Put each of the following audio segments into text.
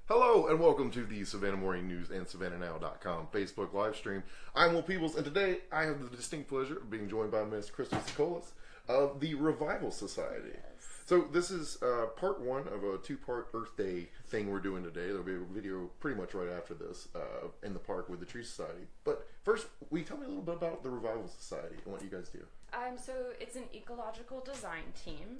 Hello and welcome to the Savannah Morning News and savannahnow.com Facebook live stream. I'm Will Peebles, and today I have the distinct pleasure of being joined by Miss Krystal Sokolis of the Revival Society. Yes. So this is part one of a two-part Earth Day thing we're doing today. There'll be a video pretty much right after this in the park with the Tree Society. But first, will you tell me a little bit about the Revival Society and what you guys do? So it's an ecological design team.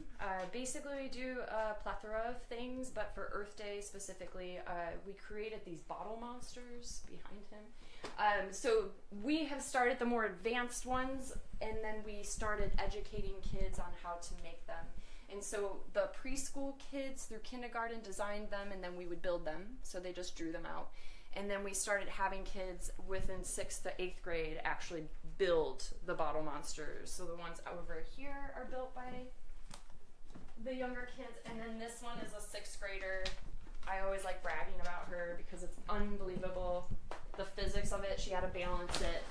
Basically, we do a plethora of things, but for Earth Day specifically, we created these bottle monsters behind him. So we have started the more advanced ones, and then we started educating kids on how to make them. And so the preschool kids through kindergarten designed them, and then we would build them. So they just drew them out. And then we started having kids within 6th to 8th grade actually build the bottle monsters. So the ones over here are built by the younger kids. And then this one is a 6th grader. I always like bragging about her because it's unbelievable. The physics of it, she had to balance it.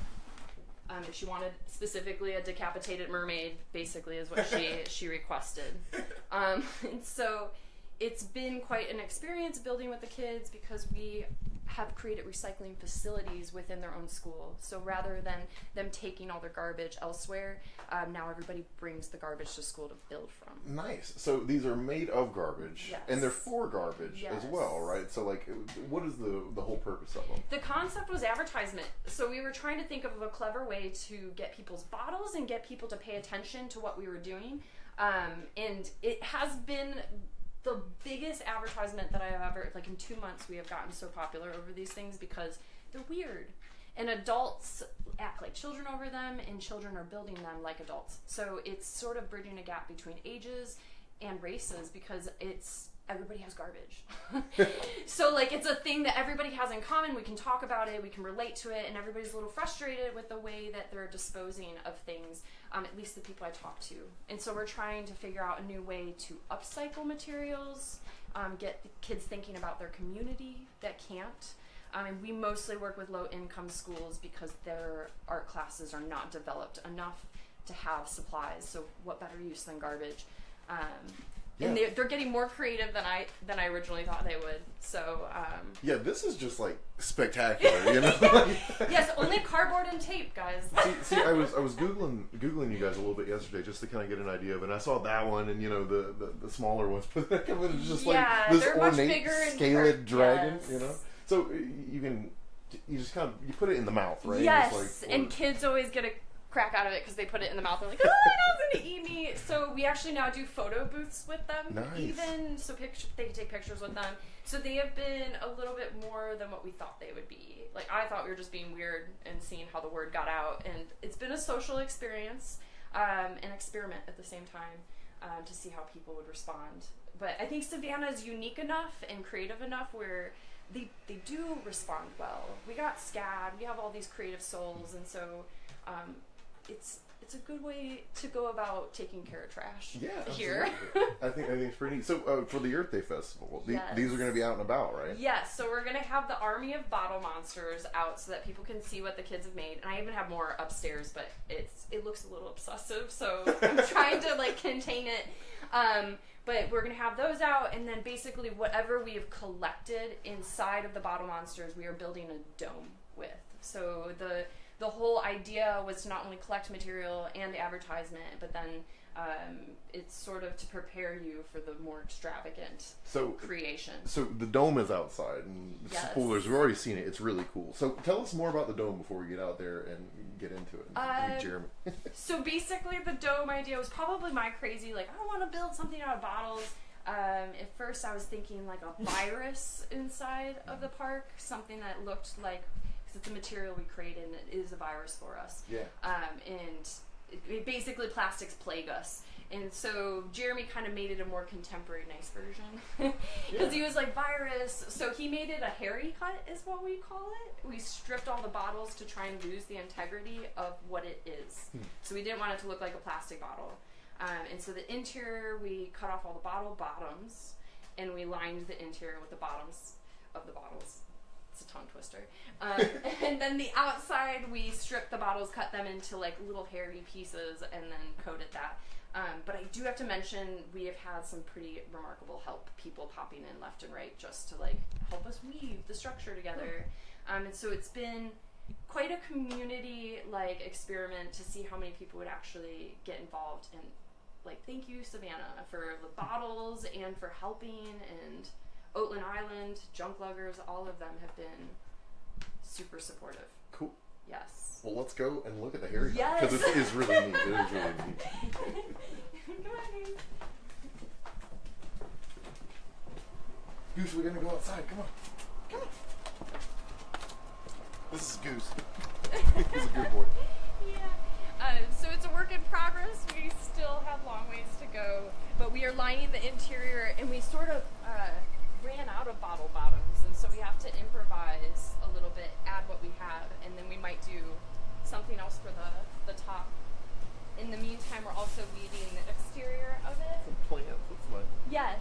She wanted specifically a decapitated mermaid, basically, is what she requested. And so it's been quite an experience building with the kids because we have created recycling facilities within their own school. So rather than them taking all their garbage elsewhere, now everybody brings the garbage to school to build from. Nice. So these are made of garbage, Yes. and they're for garbage as well, right? So like, what is the whole purpose of them? The concept was advertisement. So we were trying to think of a clever way to get people's bottles and get people to pay attention to what we were doing. And it has been the biggest advertisement that I have ever, like in 2 months we have gotten so popular over these things because they're weird. And adults act like children over them, and children are building them like adults. So it's sort of bridging a gap between ages and races because everybody has garbage. So like it's a thing that everybody has in common. We can talk about it, we can relate to it, and everybody's a little frustrated with the way that they're disposing of things, at least the people I talk to. And so we're trying to figure out a new way to upcycle materials, get the kids thinking about their community that can't. And we mostly work with low-income schools because their art classes are not developed enough to have supplies. So what better use than garbage? And they're getting more creative than I originally thought they would. So yeah, this is just like spectacular, you know. Yes, only cardboard and tape, guys. See, I was googling you guys a little bit yesterday just to kind of get an idea of it. And I saw that one and the smaller ones, but it was just like this ornate scaled dragon, yes. you know. So you just kind of you put it in the mouth, right? Yes, and kids always get a crack out of it because they put it in the mouth and like, oh, it's gonna eat me. So we actually now do photo booths with them, even so they can take pictures with them. So they have been a little bit more than what we thought they would be. Like I thought we were just being weird and seeing how the word got out, and it's been a social experience, an experiment at the same time to see how people would respond. But I think Savannah is unique enough and creative enough where they do respond well. We got SCAD, we have all these creative souls, and so it's a good way to go about taking care of trash here. I think it's pretty neat. So for the Earth Day Festival, these are going to be out and about, right? Yes, so we're going to have the army of bottle monsters out so that people can see what the kids have made. And I even have more upstairs, but it looks a little obsessive, so I'm trying to like contain it. But we're going to have those out, and then basically whatever we have collected inside of the bottle monsters, we are building a dome with. So the whole idea was to not only collect material and advertisement, but then it's sort of to prepare you for the more extravagant creation. So the dome is outside, and spoilers, we've already seen it. It's really cool. So tell us more about the dome before we get out there and get into it. Jeremy. So basically the dome idea was probably my crazy, like, I want to build something out of bottles. At first I was thinking like a virus inside of the park, something that looked like, it's a material we created and it is a virus for us. Yeah. And basically plastics plague us. And so Jeremy kind of made it a more contemporary, nice version. Because he was like, virus. So he made it a hairy cut is what we call it. We stripped all the bottles to try and lose the integrity of what it is. So we didn't want it to look like a plastic bottle. And so the interior, we cut off all the bottle bottoms and we lined the interior with the bottoms of the bottles. It's a tongue twister. And then the outside, we stripped the bottles, cut them into like little hairy pieces, and then coated that. But I do have to mention we have had some pretty remarkable help, people popping in left and right just to like help us weave the structure together. And so it's been quite a community like experiment to see how many people would actually get involved. And like, thank you, Savannah, for the bottles and for helping, and Oatland Island, Junk Luggers, all of them have been super supportive. Cool. Yes. Well, let's go and look at the area. Yes. Because it is really neat. It is really neat. Come on, Goose. Goose, we're going to go outside. Come on. Come on. This is Goose. He's a good boy. Yeah. So it's a work in progress. We still have long ways to go, but we are lining the interior, and we sort of ran out of bottle bottoms, and so we have to improvise a little bit, add what we have, and then we might do something else for the top. In the meantime, we're also weeding the exterior of it. Some plants. What's that? Yes.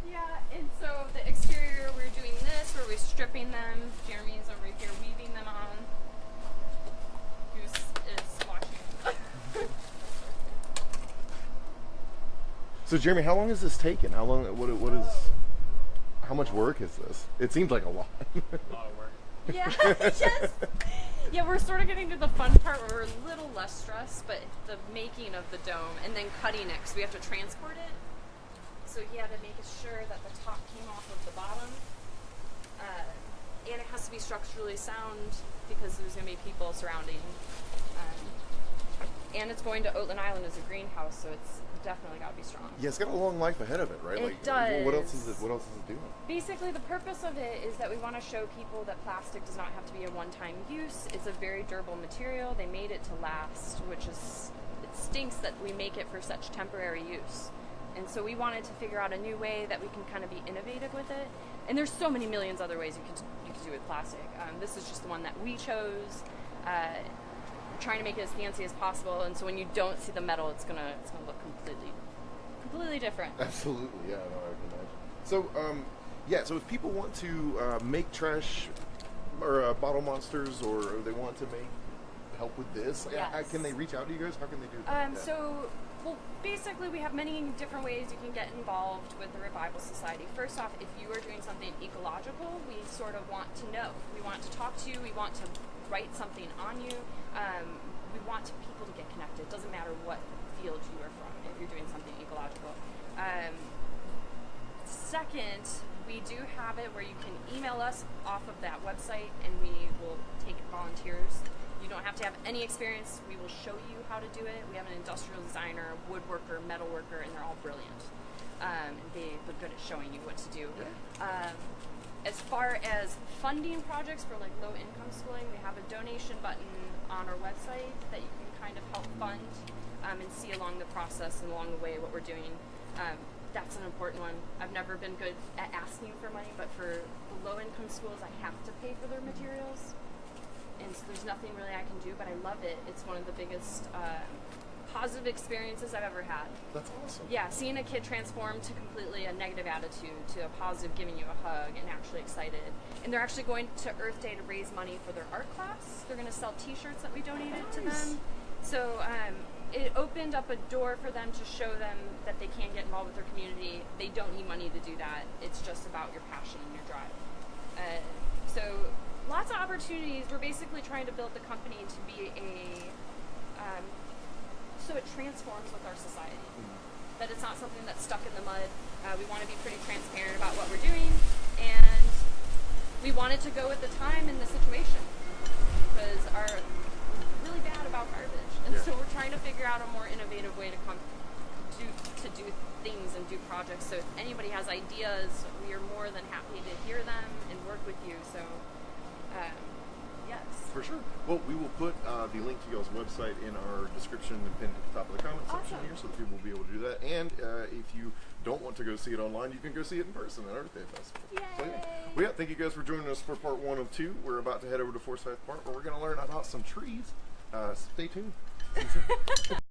Yeah, and so the exterior, we're doing this, where we're stripping them. Jeremy's over here weaving them on. Goose is watching. So, Jeremy, how long has this taken? How long? What is? How much work is this? It seems like a lot. A lot of work. Yeah. Yes. Yeah, we're sort of getting to the fun part where we're a little less stressed, but the making of the dome and then cutting it, because we have to transport it. So he had to make sure that the top came off of the bottom, and it has to be structurally sound because there's going to be people surrounding. And it's going to Oatland Island as a greenhouse, so it's definitely got to be strong. Yeah, it's got a long life ahead of it, right? It does. What else is it? What else is it doing? Basically, the purpose of it is that we want to show people that plastic does not have to be a one-time use. It's a very durable material. They made it to last, which is, it stinks that we make it for such temporary use. And so we wanted to figure out a new way that we can kind of be innovative with it. And there's so many millions other ways you could do with plastic. This is just the one that we chose. We're trying to make it as fancy as possible, and so when you don't see the metal, it's gonna look completely different. Absolutely, yeah, no, I can imagine. So, so if people want to make trash or bottle monsters, or they want to make help with this, Yes. Can they reach out to you guys? How can they do that? Well, basically, we have many different ways you can get involved with the Revival Society. First off, if you are doing something ecological, we sort of want to know. We want to talk to you. We want to write something on you. We want people to get connected. It doesn't matter what field you are from if you're doing something ecological. Second, we do have it where you can email us off of that website, and we will take volunteers. You don't have to have any experience. We will show you how to do it. We have an industrial designer, woodworker, metal worker, and they're all brilliant. They're good at showing you what to do. As far as funding projects for like low income schooling, we have a donation button on our website that you can kind of help fund and see along the process and along the way what we're doing. That's an important one. I've never been good at asking for money, but for the low income schools, I have to pay for their materials. And so there's nothing really I can do, but I love it. It's one of the biggest positive experiences I've ever had. That's awesome. Yeah, seeing a kid transform to completely a negative attitude to a positive, giving you a hug and actually excited. And they're actually going to Earth Day to raise money for their art class. They're going to sell t-shirts that we donated to them. So it opened up a door for them to show them that they can get involved with their community. They don't need money to do that. It's just about your passion and your drive. So lots of opportunities. We're basically trying to build the company to be so it transforms with our society. That it's not something that's stuck in the mud. We want to be pretty transparent about what we're doing, and we wanted to go with the time and the situation because we're really bad about garbage, and so we're trying to figure out a more innovative way to do things and do projects. So if anybody has ideas, we are more than happy to hear them and work with you. So yes. For sure. Well, we will put the link to y'all's website in our description and pinned at the top of the comment section here, so that people will be able to do that. And if you don't want to go see it online, you can go see it in person at Earth Day Festival. Yay! So, well, thank you guys for joining us for part 1 of 2. We're about to head over to Forsyth Park, where we're going to learn about some trees. Stay tuned.